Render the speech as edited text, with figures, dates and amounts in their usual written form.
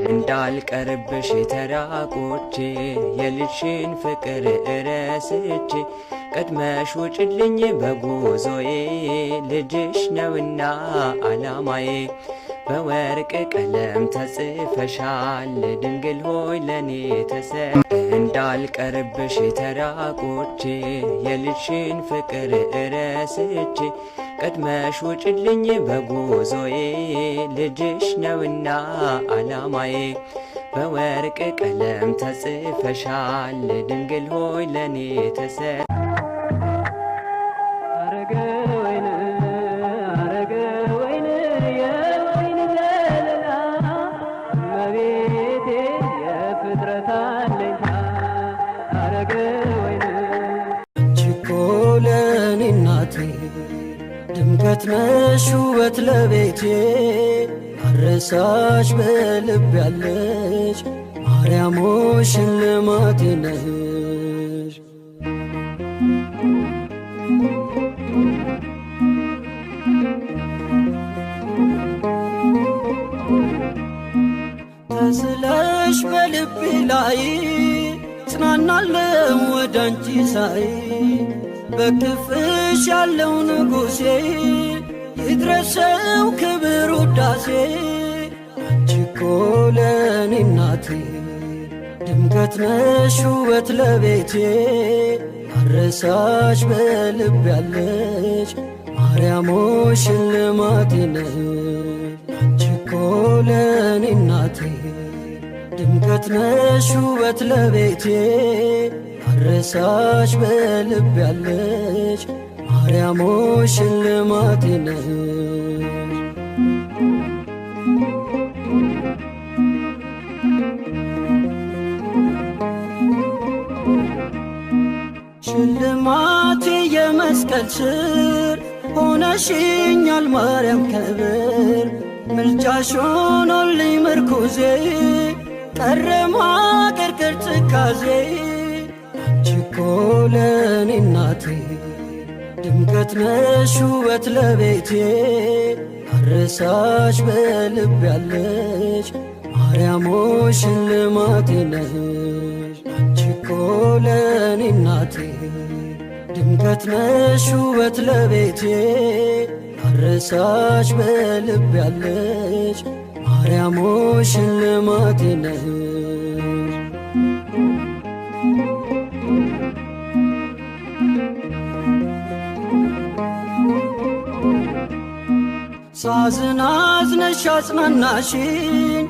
እንዳልቀርብሽ ተራቆቼ የልጅሽን ፍቅር እረስቼ ቀድመሽ ውጭልኝ በጉዞዬ ልጅሽ ነውና ዓላማዬ በወርቅ ቀለም ተጽፈሻል ድንግል ሆይ ለኔ እንዳልቀርብሽ ተራቆቼ የልጅሽን ፍቅር እረስቼ ቀድመሽ ውጭልኝ በጉዞዬ ልጅሽ ነውና ዓላማዬ በወርቅ ቀለም ተጽፈሻል ድንግል ሆይ ለኔ ድምቀት ነሽ ውበት ለቤቴ አረሳሽ በልብ ያለሽ ማርያም ሆይ ሽልማቴ ነሽ። ተስለሽ በልቤ ላይ ጽናናለው ወዳንቺ ሳይ በክፍሽ ያለው ንጉሴ ይድረሰው ክብር ውዳሴ። አንቺ እኮ ለኔ እናቴ ድምቀት ነሽ ውበት ለቤቴ አረሳሽ በልብ ያለሽ ማርያም ሆይ ሽልማቴ ነሽ። አንቺ እኮ ለኔ እናቴ ድምቀት ነሽ ውበት ለቤቴ አረሳሽ በልብ ያለሽ ማርያም ሆይ ሽልማቴ ነሽ። ሽልማቴ የመስቀል ስር ሆነሽኛል ማርያም ክብር ምልጃሽ ሆኖልኝ ምርኩዜ ቀረማ ቅርቅር ትካዜ። አንቺ እኮ ለኔ እናቴ ድምቀት ነሽ ውበት ለቤቴ አረሳሽ በልብ ያለሽ ማርያም ሆይ ሽልማቴ ነሽ። አንቺ እኮ ለኔ እናቴ ድምቀት ነሽ ውበት ለቤቴ አረሳሽ በልብ ያለሽ ማርያም ሆይ ሽልማቴ ነሽ። ሳዝን አዝነሽ አጽናናሽኝ